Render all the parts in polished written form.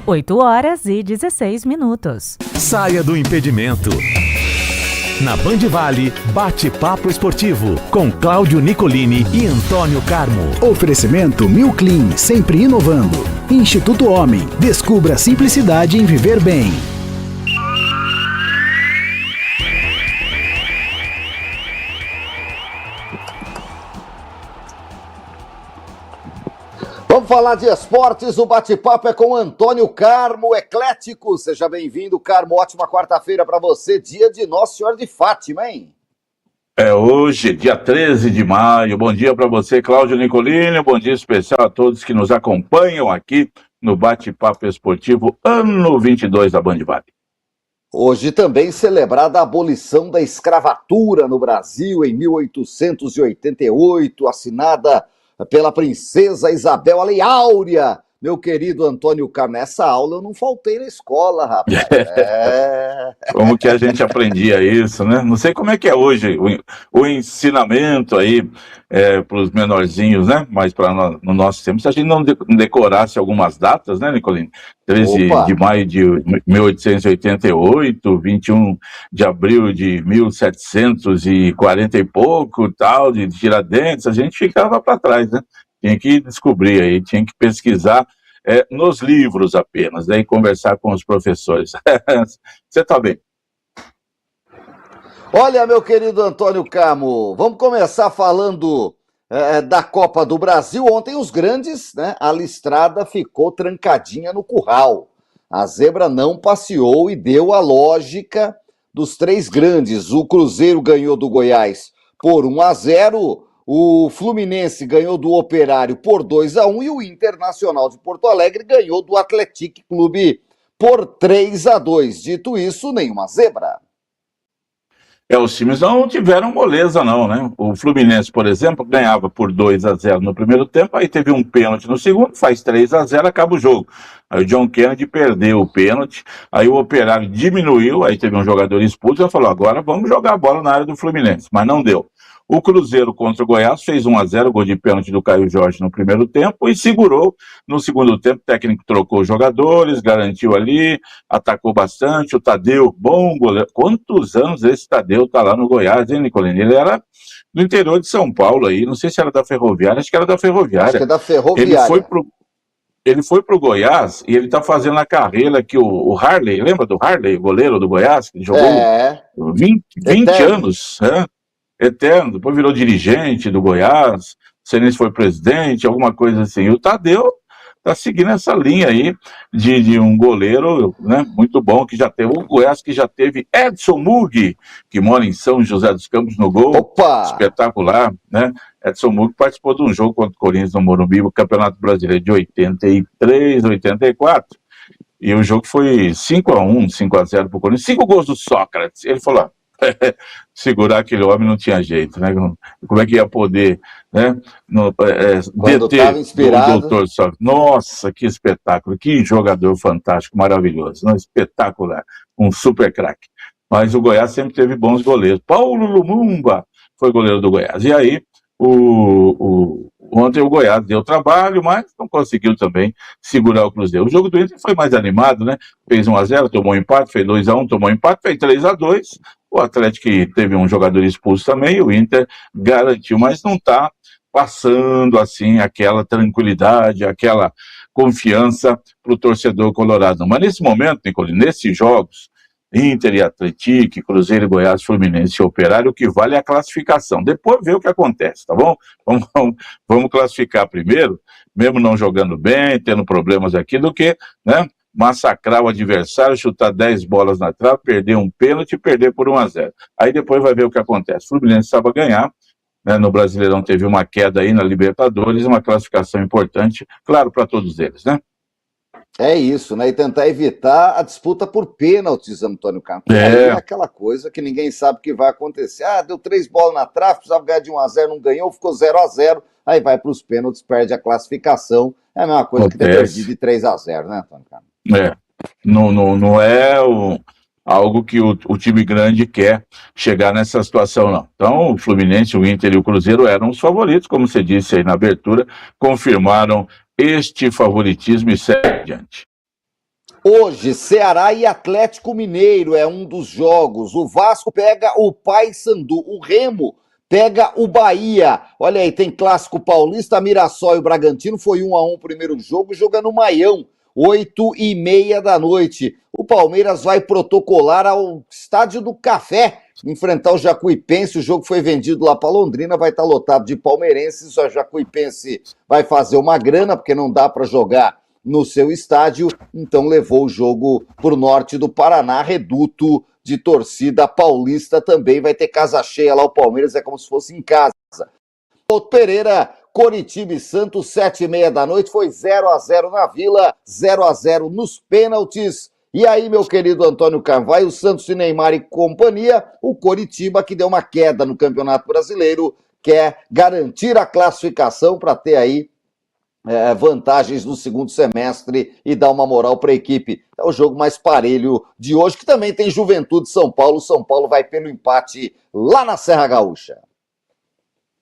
8h16. Saia do impedimento. Na Band Vale, bate-papo esportivo com Cláudio Nicolini e Antônio Carmo. Oferecimento Milclean, sempre inovando. Instituto Homem, descubra a simplicidade em viver bem. Vamos falar de esportes, o bate-papo é com Antônio Carmo, eclético. Seja bem-vindo, Carmo. Ótima quarta-feira para você, dia de Nossa Senhora de Fátima, hein? É hoje, dia 13 de maio. Bom dia para você, Cláudio Nicolini. Bom dia especial a todos que nos acompanham aqui no bate-papo esportivo ano 22 da Band Vale. Hoje também celebrada a abolição da escravatura no Brasil em 1888, assinada pela princesa Isabel, a Lei Áurea. Meu querido Antônio Carmo, nessa aula eu não faltei na escola, rapaz. Como que a gente aprendia isso, né? Não sei como é que é hoje o ensinamento aí para os menorzinhos, né? Mas no nosso tempo, se a gente não decorasse algumas datas, né, Nicolini? 13 de maio de 1888, 21 de abril de 1740 e pouco, tal, de Tiradentes, a gente ficava para trás, né? Tinha que descobrir aí, tinha que pesquisar nos livros apenas, né, e conversar com os professores. Você está bem? Olha, meu querido Antônio Carmo, vamos começar falando da Copa do Brasil. Ontem os grandes, né, a listrada ficou trancadinha no curral. A zebra não passeou e deu a lógica dos três grandes. O Cruzeiro ganhou do Goiás por 1-0, o Fluminense ganhou do Operário por 2-1 e o Internacional de Porto Alegre ganhou do Atlético Clube por 3-2. Dito isso, nenhuma zebra. Os times não tiveram moleza não, né? O Fluminense, por exemplo, ganhava por 2-0 no primeiro tempo, aí teve um pênalti no segundo, faz 3-0, acaba o jogo. Aí o John Kennedy perdeu o pênalti, aí o Operário diminuiu, aí teve um jogador expulso e falou, agora vamos jogar a bola na área do Fluminense, mas não deu. O Cruzeiro contra o Goiás fez 1-0, gol de pênalti do Caio Jorge no primeiro tempo e segurou no segundo tempo. O técnico trocou os jogadores, garantiu ali, atacou bastante. O Tadeu, bom goleiro. Quantos anos esse Tadeu tá lá no Goiás, hein, Nicolini? Ele era do interior de São Paulo aí, não sei se era da Ferroviária, acho que era da Ferroviária. Acho que é da Ferroviária. Ele foi pro Goiás e ele tá fazendo a carreira que o Harley, lembra do Harley, goleiro do Goiás? Que jogou 20 anos, né? Eterno, depois virou dirigente do Goiás, não sei nem se foi presidente, alguma coisa assim. E o Tadeu tá seguindo essa linha aí de um goleiro, né, muito bom, que já teve o Goiás, que já teve Edson Muggi, que mora em São José dos Campos, no gol. Opa! Espetacular, né? Edson Muggi participou de um jogo contra o Corinthians no Morumbi, o Campeonato Brasileiro de 83, 84, e o jogo foi 5-1, 5-0 pro Corinthians, 5 gols do Sócrates. Ele falou, segurar aquele homem não tinha jeito, né? Como é que ia poder, né? Deter o doutor Sócrates. Nossa, que espetáculo, que jogador fantástico, maravilhoso, né? Espetacular, um super craque. Mas o Goiás sempre teve bons goleiros. Paulo Lumumba foi goleiro do Goiás. E aí, ontem o Goiás deu trabalho, mas não conseguiu também segurar o Cruzeiro. O jogo do Inter foi mais animado, né? Fez 1-0, tomou empate, fez 2-1, tomou empate, fez 3-2. O Atlético teve um jogador expulso também, o Inter garantiu, mas não está passando assim aquela tranquilidade, aquela confiança para o torcedor colorado. Mas nesse momento, Nicolini, nesses jogos, Inter e Atlético, Cruzeiro, Goiás, Fluminense e Operário, o que vale é a classificação. Depois vê o que acontece, tá bom? Vamos classificar primeiro, mesmo não jogando bem, tendo problemas aqui, do que, né, massacrar o adversário, chutar 10 bolas na trave, perder um pênalti e perder por 1-0. Aí depois vai ver o que acontece. O Fluminense sabe ganhar, né, no Brasileirão teve uma queda aí na Libertadores, uma classificação importante, claro, para todos eles, né? É isso, né? E tentar evitar a disputa por pênaltis, Antônio Carmo. Aí é aquela coisa que ninguém sabe o que vai acontecer. Deu 3 bolas na trave, precisava ganhar de 1-0, não ganhou, ficou 0-0, aí vai para os pênaltis, perde a classificação. É a mesma coisa que ter perdido de 3-0, né, Antônio Carmo? Não é algo que o time grande quer chegar nessa situação, não. Então, o Fluminense, o Inter e o Cruzeiro eram os favoritos, como você disse aí na abertura, confirmaram este favoritismo e segue adiante. Hoje, Ceará e Atlético Mineiro é um dos jogos. O Vasco pega o Paysandu. O Remo pega o Bahia. Olha aí, tem clássico paulista, Mirassol e o Bragantino. Foi 1-1 o primeiro jogo, joga no Maião, 8h30 da noite. O Palmeiras vai protocolar ao Estádio do Café, enfrentar o Jacuipense. O jogo foi vendido lá para Londrina, vai estar lotado de palmeirenses. O Jacuipense vai fazer uma grana, porque não dá para jogar no seu estádio, então levou o jogo para o norte do Paraná, reduto de torcida paulista também. Vai ter casa cheia lá, o Palmeiras é como se fosse em casa. Couto Pereira, Coritiba e Santos, 7h30 da noite, foi 0-0 na Vila, 0-0 nos pênaltis. E aí, meu querido Antônio Carvalho, o Santos e Neymar e companhia, o Coritiba, que deu uma queda no Campeonato Brasileiro, quer garantir a classificação para ter aí vantagens no segundo semestre e dar uma moral para a equipe. É o jogo mais parelho de hoje, que também tem Juventude São Paulo. São Paulo vai pelo empate lá na Serra Gaúcha.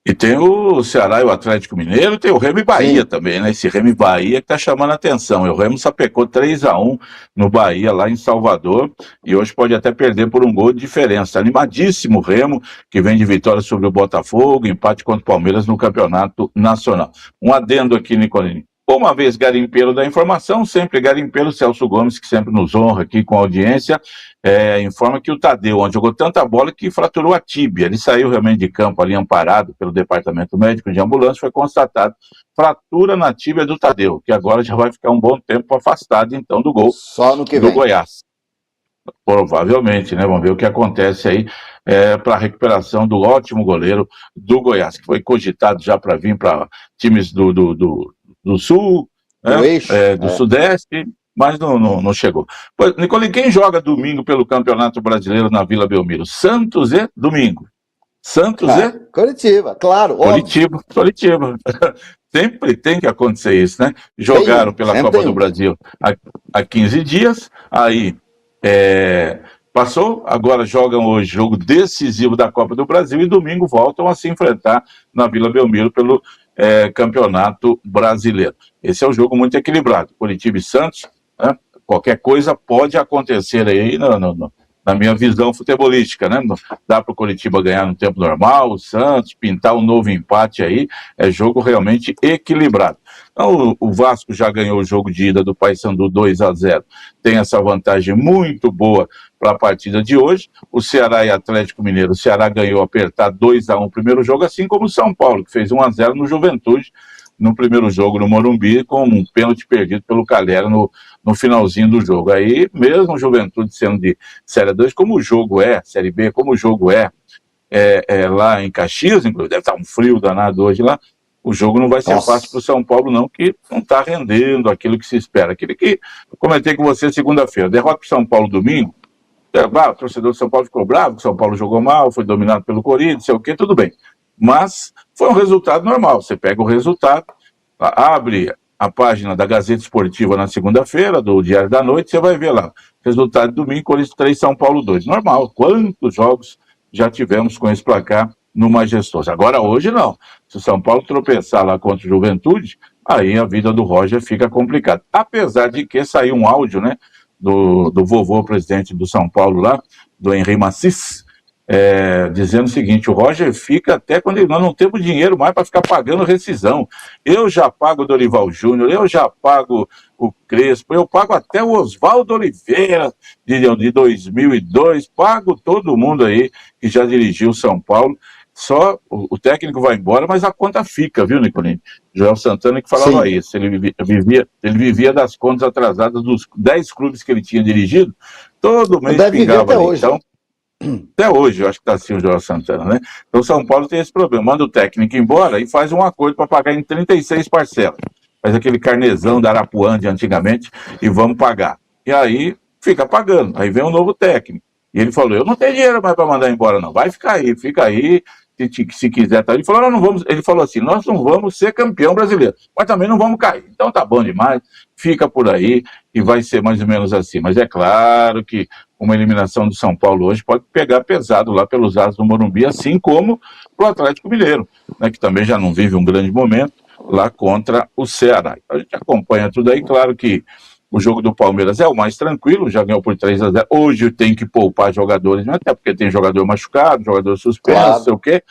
E tem o Ceará e o Atlético Mineiro, tem o Remo e Bahia também, né? Esse Remo e Bahia que tá chamando a atenção. O Remo sapecou 3-1 no Bahia, lá em Salvador, e hoje pode até perder por um gol de diferença. Animadíssimo o Remo, que vem de vitória sobre o Botafogo, empate contra o Palmeiras no Campeonato Nacional. Um adendo aqui, Nicolini. Uma vez garimpeiro da informação, sempre garimpeiro Celso Gomes, que sempre nos honra aqui com a audiência, informa que o Tadeu, onde jogou tanta bola que fraturou a tíbia. Ele saiu realmente de campo ali amparado pelo departamento médico de ambulância, foi constatado fratura na tíbia do Tadeu, que agora já vai ficar um bom tempo afastado então do gol só no que do vem. Goiás. Provavelmente, né? Vamos ver o que acontece aí para a recuperação do ótimo goleiro do Goiás, que foi cogitado já para vir para times do Sul, do Sudeste, mas não chegou. Pois, Nicole, quem joga domingo pelo Campeonato Brasileiro na Vila Belmiro? Santos e domingo. Santos e Coritiba, claro. Coritiba. Sempre tem que acontecer isso, né? Jogaram pela Copa do Brasil há 15 dias, aí passou, agora jogam hoje jogo decisivo da Copa do Brasil e domingo voltam a se enfrentar na Vila Belmiro pelo Campeonato Brasileiro. Esse é um jogo muito equilibrado. Coritiba e Santos, né? Qualquer coisa pode acontecer aí na minha visão futebolística, né? Dá para o Coritiba ganhar no tempo normal, o Santos pintar um novo empate aí, é jogo realmente equilibrado. Então, o Vasco já ganhou o jogo de ida do Paysandu 2-0, tem essa vantagem muito boa para a partida de hoje. O Ceará e Atlético Mineiro, o Ceará ganhou apertar 2-1 o primeiro jogo, assim como o São Paulo, que fez 1-0 no Juventude, no primeiro jogo no Morumbi, com um pênalti perdido pelo Calera no finalzinho do jogo. Aí, mesmo o Juventude sendo de Série 2, como o jogo Série B, como o jogo lá em Caxias, inclusive, deve estar um frio danado hoje lá, o jogo não vai ser fácil para o São Paulo, não, que não está rendendo aquilo que se espera. Aquilo que eu comentei com você segunda-feira. Derrota para o São Paulo domingo, o torcedor do São Paulo ficou bravo, que o São Paulo jogou mal, foi dominado pelo Corinthians, não sei o quê, tudo bem. Mas foi um resultado normal. Você pega o resultado, abre a página da Gazeta Esportiva na segunda-feira, do Diário da Noite, você vai ver lá. Resultado de domingo, Corinthians 3, São Paulo 2. Normal. Quantos jogos já tivemos com esse placar no Majestoso? Agora, hoje, não. Se o São Paulo tropeçar lá contra o Juventude, aí a vida do Roger fica complicada. Apesar de que saiu um áudio, né, do vovô presidente do São Paulo lá, do Henri Massis, dizendo o seguinte: o Roger fica até quando nós não temos dinheiro mais para ficar pagando rescisão. Eu já pago o Dorival Júnior, eu já pago o Crespo, eu pago até o Oswaldo Oliveira de 2002, pago todo mundo aí que já dirigiu o São Paulo. Só o técnico vai embora, mas a conta fica, viu, Nicolini? Joel Santana que falava isso. Ele vivia das contas atrasadas dos 10 clubes que ele tinha dirigido, todo mês pingava ali. Então, até hoje, eu acho que está assim o Joel Santana, né? Então o São Paulo tem esse problema, manda o técnico embora e faz um acordo para pagar em 36 parcelas. Faz aquele carnezão da Arapuã de antigamente e vamos pagar. E aí fica pagando, aí vem um novo técnico. E ele falou: eu não tenho dinheiro mais para mandar embora não, vai ficar aí, fica aí, se quiser. Tá. Ele falou: não vamos. Ele falou assim: nós não vamos ser campeão brasileiro, mas também não vamos cair. Então tá bom demais, fica por aí e vai ser mais ou menos assim. Mas é claro que uma eliminação do São Paulo hoje pode pegar pesado lá pelos ares do Morumbi, assim como pro Atlético Mineiro, né, que também já não vive um grande momento lá contra o Ceará. A gente acompanha tudo aí, claro que O jogo do Palmeiras é o mais tranquilo, já ganhou por 3-0. Hoje tem que poupar jogadores, até porque tem jogador machucado, jogador suspenso, Claro. não sei o quê.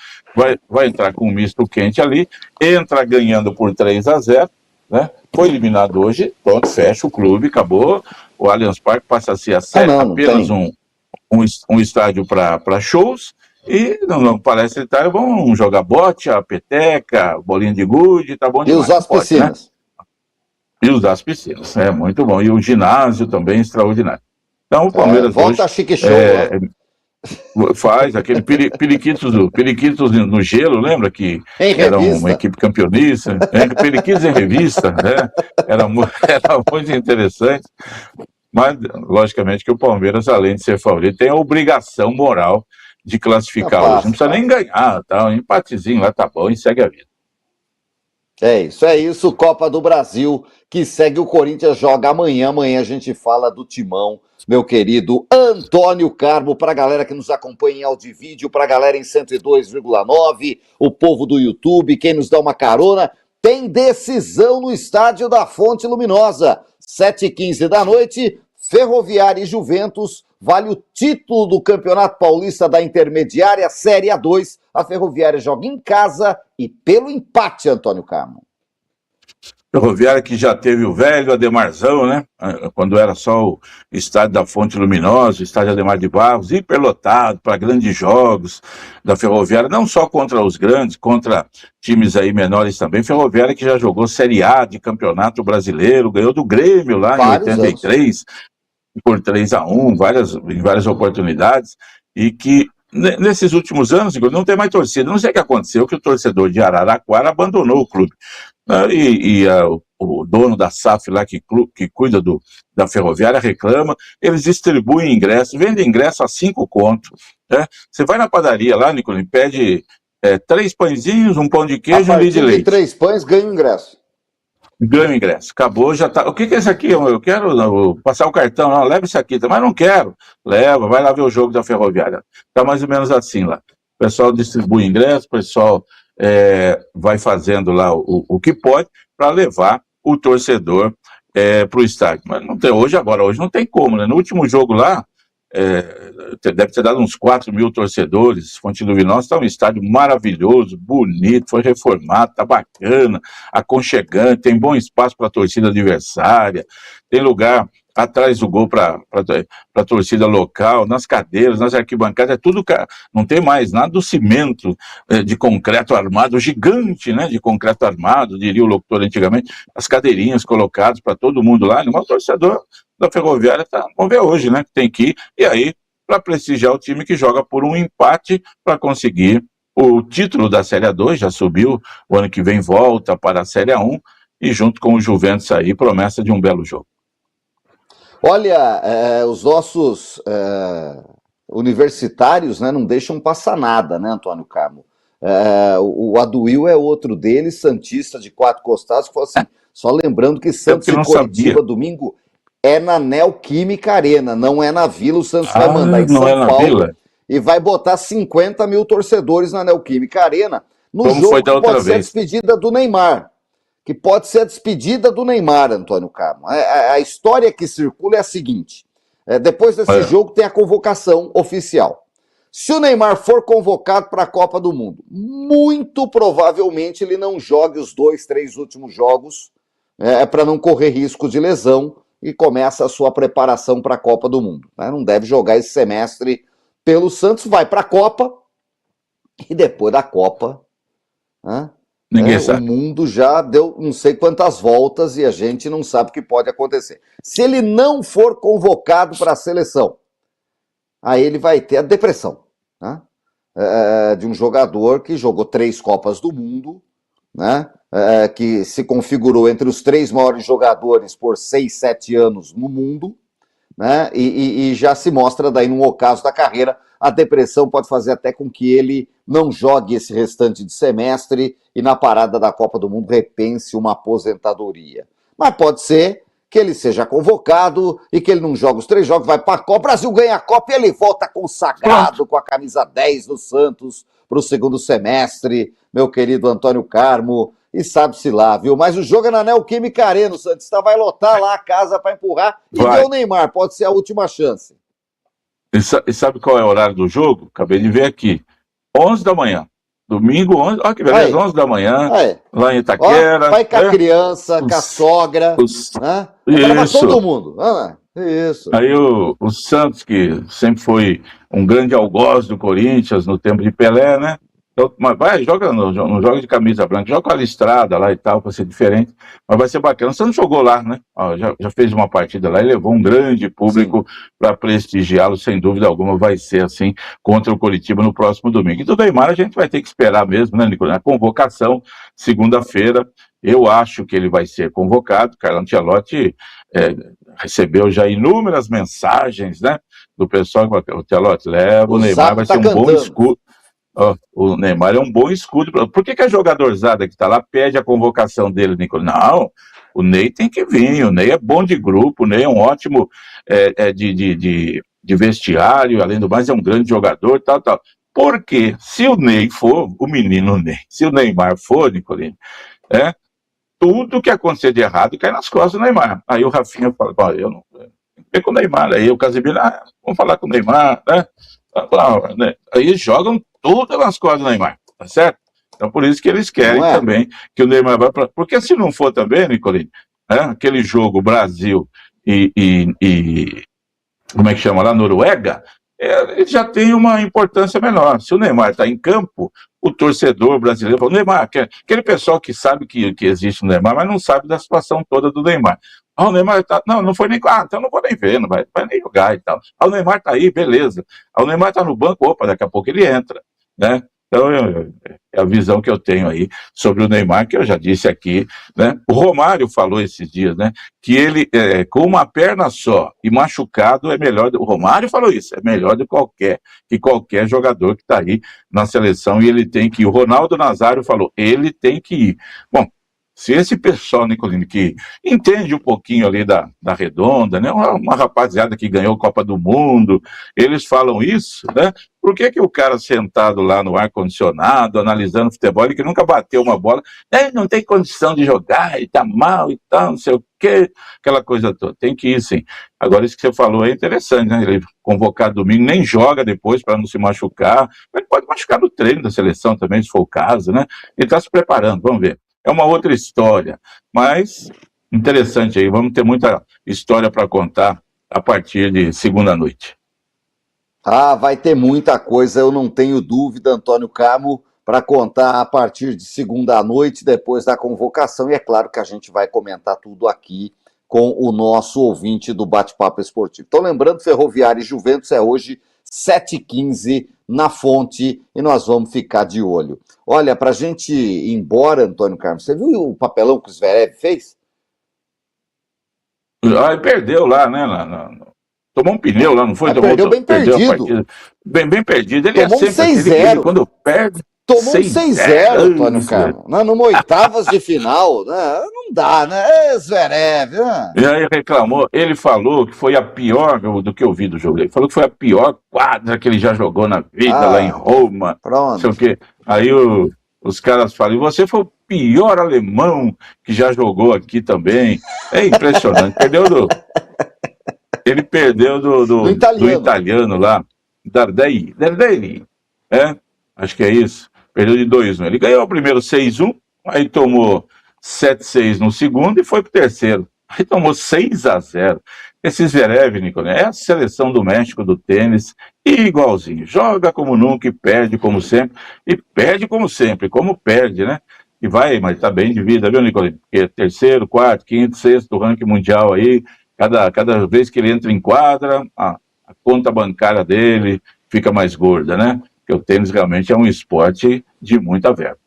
Vai entrar com um misto quente ali, entra ganhando por 3-0, né? Foi eliminado hoje, pronto, fecha o clube, acabou. O Allianz Parque passa a ser apenas um estádio para shows. E não parece que vão jogar bote, a peteca, bolinha de gude, tá bom demais. E usar as piscinas. Né? E usar as piscinas, é muito bom. E o ginásio também extraordinário. Então o Palmeiras volta hoje, a chique show. faz aquele periquitos no gelo, lembra que era uma equipe campeonista? Periquitos em revista, né? Era muito interessante. Mas, logicamente, que o Palmeiras, além de ser favorito, tem a obrigação moral de classificar hoje. Não precisa nem ganhar, tá? Um empatezinho lá tá bom e segue a vida. É isso, Copa do Brasil, que segue. O Corinthians joga amanhã. Amanhã a gente fala do Timão, meu querido Antônio Carmo, pra galera que nos acompanha em áudio e vídeo, pra galera em 102,9, o povo do YouTube, quem nos dá uma carona, tem decisão no estádio da Fonte Luminosa, 7h15 da noite, Ferroviária e Juventus, vale o título do Campeonato Paulista da Intermediária, Série A2. A Ferroviária joga em casa e pelo empate, Antônio Carmo. Ferroviária que já teve o velho Ademarzão, né? Quando era só o estádio da Fonte Luminosa, o estádio Ademar de Barros, hiperlotado para grandes jogos da Ferroviária, não só contra os grandes, contra times aí menores também. Ferroviária que já jogou Série A de Campeonato Brasileiro, ganhou do Grêmio lá em 83, por 3-1, em várias oportunidades, e que nesses últimos anos, não tem mais torcida. Não sei o que aconteceu, que o torcedor de Araraquara abandonou o clube. O dono da SAF lá que cuida da Ferroviária reclama, eles distribuem ingressos, vendem ingresso a 5 contos. Né? Você vai na padaria lá, Nicolini, pede 3 pãezinhos, um pão de queijo e um litro de leite. 3 pães ganha o ingresso. Ganho o ingresso. Acabou, já tá. O que é isso aqui? Eu quero passar o cartão. Não, leva isso aqui. Mas não quero. Leva, vai lá ver o jogo da Ferroviária. Tá mais ou menos assim lá. O pessoal distribui ingresso, o pessoal vai fazendo lá o que pode para levar o torcedor para o estádio. Mas não tem hoje não tem como, né? No último jogo lá, deve ter dado uns 4 mil torcedores. Fonte Luminosa está um estádio maravilhoso, bonito, foi reformado, tá bacana, aconchegante, tem bom espaço para a torcida adversária, tem lugar atrás do gol para a torcida local, nas cadeiras, nas arquibancadas, tudo, não tem mais nada do cimento de concreto armado, gigante, né, de concreto armado, diria o locutor antigamente, as cadeirinhas colocadas para todo mundo lá, o torcedor da Ferroviária vamos ver hoje, né, que tem que ir, e aí, para prestigiar o time que joga por um empate para conseguir o título da Série A2, já subiu, o ano que vem volta para a Série A1, e junto com o Juventus aí, promessa de um belo jogo. Olha, os nossos universitários, né, não deixam passar nada, né, Antônio Carmo? O Aduil é outro deles, santista de 4 costados, que falou assim, só lembrando que Santos e Coritiba, domingo, é na Neoquímica Arena, não é na Vila. O Santos vai mandar em São Paulo e vai botar 50 mil torcedores na Neoquímica Arena, no jogo que pode ser a despedida do Neymar. Que pode ser a despedida do Neymar, Antônio Carmo. A história que circula é a seguinte, depois desse jogo tem a convocação oficial. Se o Neymar for convocado para a Copa do Mundo, muito provavelmente ele não jogue os 2, 3 últimos jogos, para não correr risco de lesão, e começa a sua preparação para a Copa do Mundo. Não deve jogar esse semestre pelo Santos, vai para a Copa, e depois da Copa, ninguém sabe. O mundo já deu não sei quantas voltas e a gente não sabe o que pode acontecer. Se ele não for convocado para a seleção, aí ele vai ter a depressão, né? De um jogador que jogou 3 Copas do Mundo, né? Que se configurou entre os 3 maiores jogadores por 6, 7 anos no mundo, né? E já se mostra daí num ocaso da carreira. A depressão pode fazer até com que ele não jogue esse restante de semestre e na parada da Copa do Mundo repense uma aposentadoria. Mas pode ser que ele seja convocado e que ele não joga os 3 jogos, vai para a Copa, o Brasil ganha a Copa e ele volta consagrado com a camisa 10 do Santos para o segundo semestre, meu querido Antônio Carmo. e sabe-se lá, viu? Mas o jogo é na Neoquímica Arena, o Santista vai lotar lá a casa para empurrar e ver o Neymar, pode ser a última chance. E sabe qual é o horário do jogo? Acabei de ver aqui, 11 da manhã. Domingo, 11, olha que beleza, 11 da manhã, lá em Itaquera. Ó, vai com a criança, com a sogra, né? Pra todo mundo. Isso. Aí o Santos, que sempre foi um grande algoz do Corinthians no tempo de Pelé, né? Então, mas não joga de camisa branca, joga com a listrada lá e tal, para ser diferente, mas vai ser bacana. O Santos jogou lá, né? Já fez uma partida lá e levou um grande público para prestigiá-lo, sem dúvida alguma, vai ser assim contra o Coritiba no próximo domingo. E do Neymar a gente vai ter que esperar mesmo, né, Nicolás? A convocação, segunda-feira, eu acho que ele vai ser convocado. Carlo Ancelotti recebeu já inúmeras mensagens, né, do pessoal que o Ancelotti leva, o Neymar vai ser um bom escudo. O Neymar é um bom escudo. Por que a jogadorzada que está lá pede a convocação dele, Nicolás? Não, o Ney tem que vir, o Ney é bom de grupo, o Ney é um ótimo de vestiário, além do mais é um grande jogador, tal. Porque se o Ney for, o menino Ney, se o Neymar for, Nicolás, tudo que acontecer de errado cai nas costas do Neymar. Aí o Rafinha fala, eu não tenho que ver com o Neymar. Aí o Casemiro, vamos falar com o Neymar, né? Aí jogam tudo nas costas do Neymar, tá certo? Então por isso que eles querem também que o Neymar vá para... Porque se não for também, Nicolini, aquele jogo Brasil e como é que chama lá, Noruega, ele já tem uma importância menor. Se o Neymar está em campo, o torcedor brasileiro fala, Neymar, aquele pessoal que sabe que existe o Neymar, mas não sabe da situação toda do Neymar. O Neymar tá... Não foi nem... então não vou nem ver, não vai nem jogar e tal. O Neymar tá aí, beleza. O Neymar tá no banco, opa, daqui a pouco ele entra, né? Então, é a visão que eu tenho aí sobre o Neymar, que eu já disse aqui, né? O Romário falou esses dias, né? Que ele, com uma perna só e machucado, é melhor... O Romário falou isso, é melhor do que qualquer jogador que tá aí na seleção, e ele tem que ir. O Ronaldo Nazário falou, ele tem que ir. Bom, se esse pessoal, Nicolini, que entende um pouquinho ali da redonda, né, uma rapaziada que ganhou Copa do Mundo, eles falam isso, né? Por que o cara sentado lá no ar-condicionado, analisando futebol, e que nunca bateu uma bola, não tem condição de jogar, e tá mal e tal, não sei o quê, aquela coisa toda. Tem que ir, sim. Agora, isso que você falou é interessante, né? Ele convocar domingo, nem joga depois para não se machucar, mas pode machucar no treino da seleção também, se for o caso, né? Ele está se preparando, vamos ver. É uma outra história, mas interessante aí, vamos ter muita história para contar a partir de segunda-noite. Vai ter muita coisa, eu não tenho dúvida, Antônio Carmo, para contar a partir de segunda-noite, depois da convocação, e é claro que a gente vai comentar tudo aqui com o nosso ouvinte do Bate-Papo Esportivo. Então, lembrando, Ferroviária e Juventus é hoje 7h15 na Fonte, e nós vamos ficar de olho. Olha, pra gente ir embora, Antônio Carlos, você viu o papelão que o Zverev fez? Ele perdeu lá, né? Tomou um pneu lá, não foi? Perdeu bem perdido. Bem perdido. Ele tomou um 6-0. Quando perde... Tomou um 6-0, Antônio Carlos. Numa oitavas de final, né? Não dá, né? Zverev, né? E aí reclamou, ele falou que foi a pior, do que eu vi do jogo, ele falou que foi a pior quadra que ele já jogou na vida, lá em Roma. Pronto. Não sei o quê. Aí os caras falam, e você foi o pior alemão que já jogou aqui também. É impressionante. Ele perdeu do italiano lá, Dardei, acho que é isso. Perdeu de 2-1. Ele ganhou o primeiro 6-1, aí tomou 7-6 no segundo e foi pro terceiro. Aí tomou 6-0. Esse Zverev, Nicolás, é a seleção do México do tênis, e igualzinho. Joga como nunca e perde como sempre. E perde como sempre, como perde, né? E vai, mas tá bem de vida, viu, Nicolás? Porque terceiro, quarto, quinto, sexto ranking mundial aí, cada vez que ele entra em quadra, a conta bancária dele fica mais gorda, né? Porque o tênis realmente é um esporte de muita verba.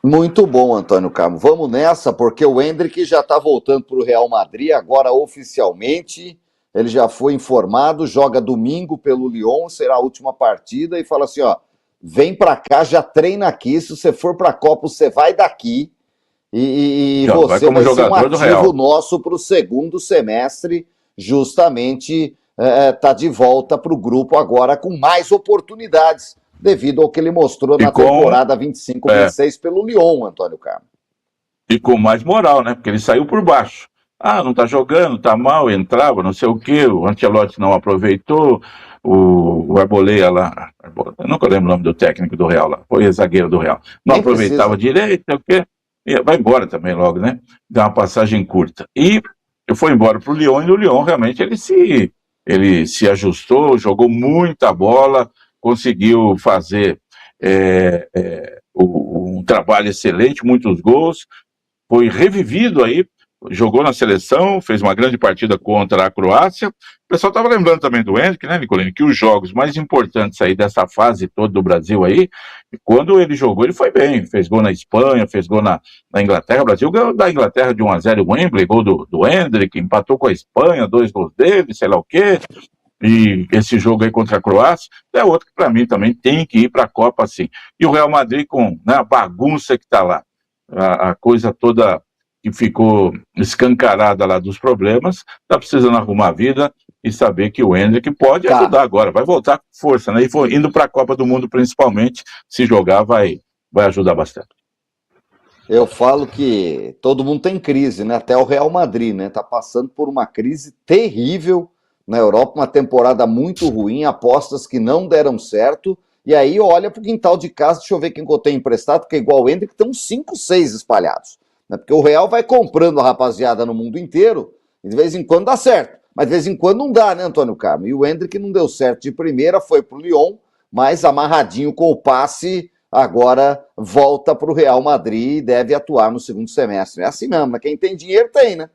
Muito bom, Antônio Carlos. Vamos nessa, porque o Endrick já está voltando para o Real Madrid, agora oficialmente. Ele já foi informado, joga domingo pelo Lyon, será a última partida, e fala assim, vem para cá, já treina aqui, se você for para a Copa, você vai daqui, e você vai ser um ativo nosso para o segundo semestre, justamente tá de volta para o grupo agora com mais oportunidades. devido ao que ele mostrou na temporada 25-26 pelo Lyon, Antônio Carmo. E com mais moral, né? Porque ele saiu por baixo. Ah, não tá jogando, tá mal, entrava, não sei o quê, o Ancelotti não aproveitou, o Arboleda lá, eu nunca lembro o nome do técnico do Real lá, foi zagueiro do Real, não Nem aproveitava precisa. direito, não sei o quê, e vai embora também logo, né? Dá uma passagem curta. E foi embora pro Lyon, e no Lyon realmente ele se ajustou, jogou muita bola, conseguiu fazer um trabalho excelente, muitos gols, foi revivido aí, jogou na seleção, fez uma grande partida contra a Croácia. O pessoal estava lembrando também do Endrick, né, Nicolini, que os jogos mais importantes aí dessa fase toda do Brasil aí, quando ele jogou, ele foi bem, fez gol na Espanha, fez gol na Inglaterra. O Brasil ganhou da Inglaterra de 1-0 o Wembley, gol do Endrick, empatou com a Espanha, 2 gols dele, sei lá o quê. E esse jogo aí contra a Croácia é outro que para mim também tem que ir para a Copa assim. E o Real Madrid com, né, a bagunça que está lá, a coisa toda que ficou escancarada lá dos problemas, está precisando arrumar a vida e saber que o Endrick pode ajudar agora, vai voltar com força, né? E indo para a Copa do Mundo principalmente, se jogar vai ajudar bastante. Eu falo que todo mundo tem crise, né? Até o Real Madrid, né? Tá passando por uma crise terrível na Europa, uma temporada muito ruim, apostas que não deram certo, e aí olha pro quintal de casa, deixa eu ver quem que eu tenho emprestado, porque igual o Endrick tem uns 5, 6 espalhados, né? Porque o Real vai comprando a rapaziada no mundo inteiro, e de vez em quando dá certo, mas de vez em quando não dá, né, Antônio Carmo? E o Endrick não deu certo de primeira, foi pro Lyon, mas amarradinho com o passe, agora volta pro Real Madrid e deve atuar no segundo semestre. É assim mesmo, mas quem tem dinheiro tem, né?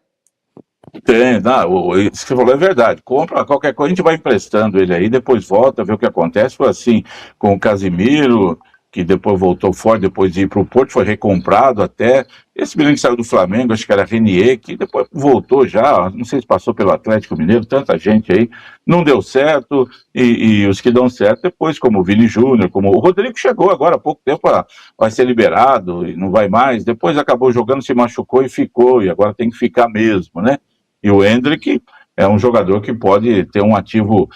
Tem, não, isso que você falou é verdade. Compra qualquer coisa, a gente vai emprestando ele aí, depois volta, vê o que acontece. Foi assim com o Casimiro, que depois voltou fora, depois de ir para o Porto, foi recomprado até. Esse menino que saiu do Flamengo, acho que era Renier, que depois voltou já, não sei se passou pelo Atlético Mineiro, tanta gente aí, não deu certo, e os que dão certo depois, como o Vini Júnior, como o Rodrigo chegou agora há pouco tempo, vai ser liberado e não vai mais, depois acabou jogando, se machucou e ficou, e agora tem que ficar mesmo, né? E o Endrick é um jogador que pode ter um ativo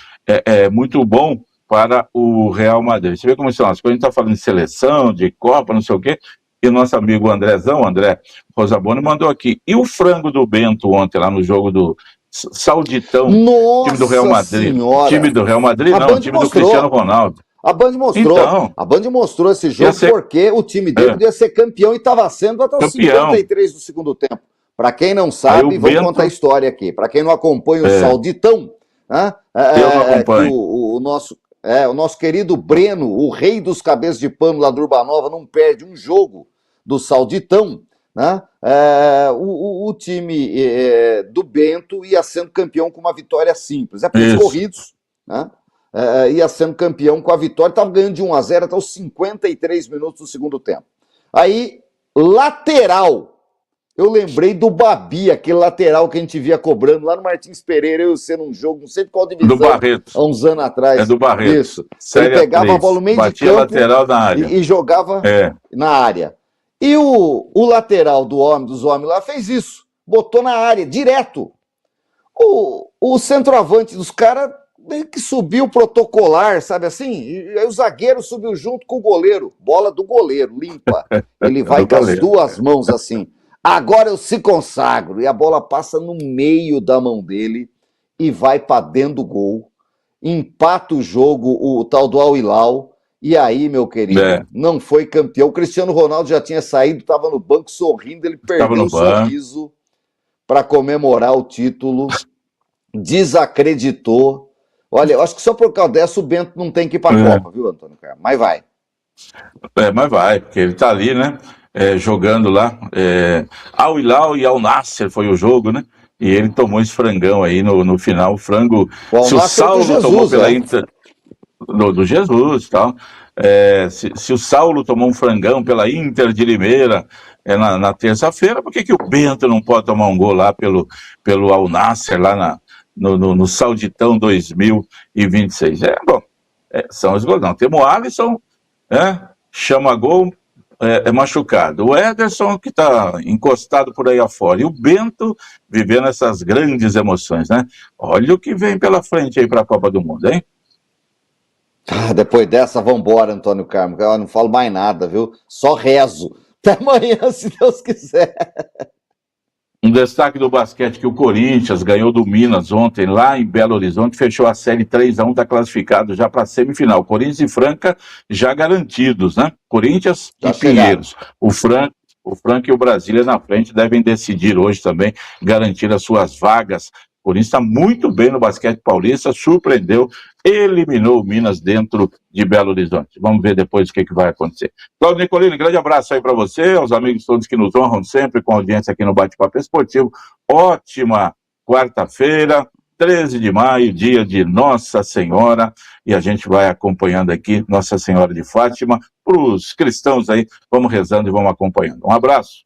muito bom para o Real Madrid. Você vê como são as coisas, a gente está falando de seleção, de Copa, não sei o quê, e o nosso amigo André Rosaboni mandou aqui. E o frango do Bento ontem, lá no jogo do Sauditão, Nossa time do Real Madrid. Senhora. Time do Real Madrid, A não, Band time mostrou. do Cristiano Ronaldo. A Band mostrou. Então, a Band mostrou esse jogo porque o time dele podia ser campeão e estava sendo até os 53 do segundo tempo. Para quem não sabe, vamos contar a história aqui. Para quem não acompanha o Sauditão, né? Eu não acompanho. O nosso querido Breno, o rei dos cabeças de pano lá do Urbanova, não perde um jogo do Sauditão, né? O time do Bento ia sendo campeão com uma vitória simples. É pelos corridos, né? Ia sendo campeão com a vitória, estava ganhando de 1-0 até os 53 minutos do segundo tempo. Aí, lateral. Eu lembrei do Babi, aquele lateral que a gente via cobrando lá no Martins Pereira, eu sendo um jogo, não sei de qual divisão, do Barreto. Há uns anos atrás. É do Barreto. Isso. Ele pegava a bola no meio de campo lateral na área. E jogava na área. E o lateral dos homens lá fez isso, botou na área, direto. O centroavante dos caras meio que subiu protocolar, sabe assim? E aí o zagueiro subiu junto com o goleiro, bola do goleiro, limpa. Ele vai com as duas mãos assim. Agora eu se consagro. E a bola passa no meio da mão dele e vai para dentro do gol. Empata o jogo, o tal do Al Hilal. E aí, meu querido, não foi campeão. O Cristiano Ronaldo já tinha saído, estava no banco sorrindo. Ele perdeu o sorriso para comemorar o título. Desacreditou. Olha, eu acho que só por causa dessa o Bento não tem que ir para a Copa, viu, Antônio Carlos? Mas vai. Mas vai, porque ele tá ali, né? Jogando lá, Al Hilal e Al Nassr foi o jogo, né? E ele tomou esse frangão aí no final, o frango. Se o Saulo tomou pela Inter do Jesus e tal, se o Saulo tomou um frangão pela Inter de Limeira na terça-feira, por que o Bento não pode tomar um gol lá pelo Al Nassr, lá no Sauditão 2026? Bom, são os gols. Não, temos o Alisson, chama gol. Machucado. O Ederson, que está encostado por aí afora. E o Bento vivendo essas grandes emoções, né? Olha o que vem pela frente aí para a Copa do Mundo, hein? Depois dessa, vambora, Antônio Carmo, que eu não falo mais nada, viu? Só rezo. Até amanhã, se Deus quiser. Um destaque do basquete que o Corinthians ganhou do Minas ontem, lá em Belo Horizonte, fechou a série 3-1, está classificado já para a semifinal. Corinthians e Franca já garantidos, né? Corinthians Já e Pinheiros. O Franca e o Brasília na frente devem decidir hoje também, garantir as suas vagas. O Corinthians está muito bem no basquete paulista, surpreendeu, eliminou o Minas dentro de Belo Horizonte. Vamos ver depois o que vai acontecer. Cláudio Nicolini, grande abraço aí para você, aos amigos todos que nos honram sempre com a audiência aqui no Bate-Papo Esportivo. Ótima quarta-feira, 13 de maio, dia de Nossa Senhora, e a gente vai acompanhando aqui Nossa Senhora de Fátima. Para os cristãos aí, vamos rezando e vamos acompanhando. Um abraço.